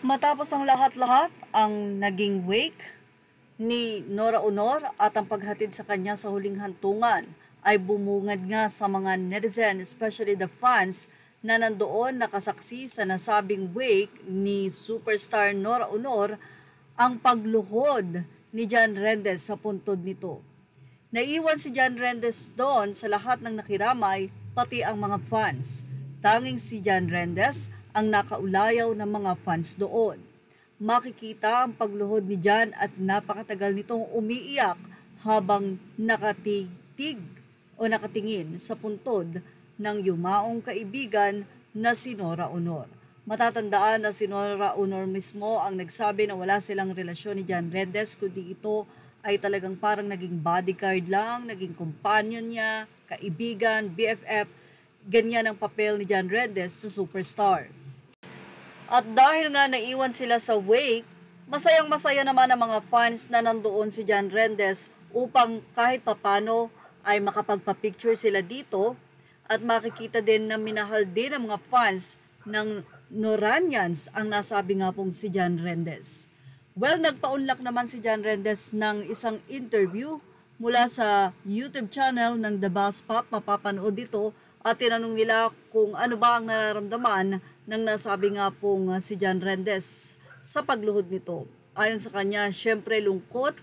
Matapos ang lahat-lahat, ang naging wake ni Nora Honor at ang paghatid sa kanya sa huling hantungan ay bumungad nga sa mga netizen, especially the fans na nandoon nakasaksi sa nasabing wake ni superstar Nora Honor ang pagluhod ni John Rendes sa puntod nito. Naiwan si John Rendes doon sa lahat ng nakiramay, pati ang mga fans. Tanging si John Rendes ang nakaulayaw ng mga fans doon. Makikita ang pagluhod ni John at napakatagal nitong umiiyak habang nakatingin sa puntod ng yumaong kaibigan na si Nora Honor. Matatandaan na si Nora Honor mismo ang nagsabi na wala silang relasyon ni John Rendes, kundi ito ay talagang parang naging bodyguard lang, naging companion niya, kaibigan, BFF. Ganyan ang papel ni John Rendes sa superstar. At dahil nga naiwan sila sa wake, masayang-masaya naman ang mga fans na nandoon si John Rendes upang kahit papano ay makapagpa-picture sila dito at makikita din na minahal din ng mga fans ng Noranians ang nasabi nga pong si John Rendes. Well, nagpaunlak naman si John Rendes ng isang interview mula sa YouTube channel ng The Boss Pop. Mapapanood ito at tinanong nila kung ano ba ang nararamdaman ng nasabi nga pong si John Rendes sa pagluhod nito. Ayon sa kanya, syempre lungkot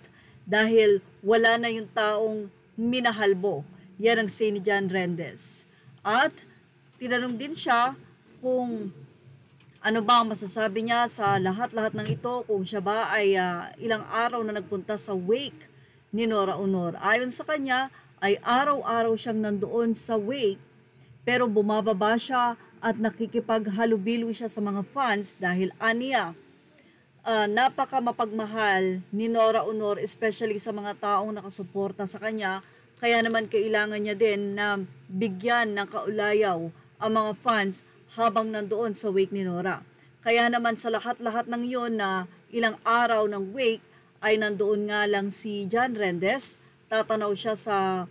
dahil wala na yung taong minahal mo. Yan ang say ni John Rendes. At tinanong din siya kung ano ba ang masasabi niya sa lahat-lahat ng ito, kung siya ba ay ilang araw na nagpunta sa wake ni Nora Honor. Ayon sa kanya ay araw-araw siyang nandoon sa wake, pero bumababa siya at nakikipaghalubilo siya sa mga fans dahil aniya, napaka mapagmahal ni Nora Honor, especially sa mga taong nakasuporta sa kanya. Kaya naman kailangan niya din na bigyan ng kaulayaw ang mga fans habang nandoon sa wake ni Nora. Kaya naman sa lahat-lahat ng iyon na ilang araw ng wake ay nandoon nga lang si John Rendes. Tatanaw siya sa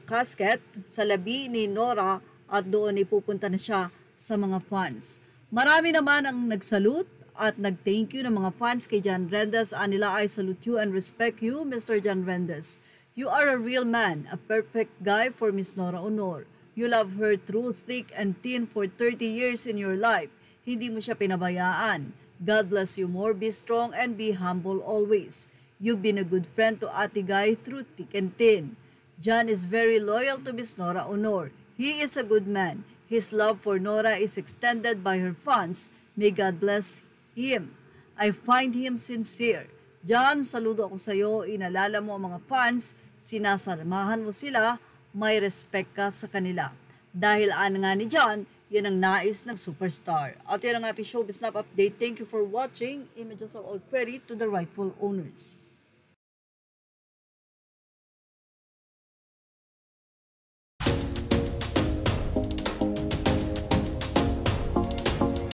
casket, sa labi ni Nora, at doon ay pupunta na siya sa mga fans. Marami naman ang nagsalute at nag-thank you ng mga fans kay John Rendes. Anila, I salute you and respect you, Mr. John Rendes. You are a real man, a perfect guy for Miss Nora Honor. You love her through thick and thin for 30 years in your life. Hindi mo siya pinabayaan. God bless you more, be strong and be humble always. You've been a good friend to Ate Guy through thick and thin. John is very loyal to Miss Nora Honor. He is a good man. His love for Nora is extended by her fans. May God bless him. I find him sincere. John, saludo ako sa iyo. Inalala mo ang mga fans. Sinasamahan mo sila. May respect ka sa kanila. Dahil nga ni John, yan ang nais ng superstar. At yan ang ating showbiz snap update. Thank you for watching. Images are all credit to the rightful owners.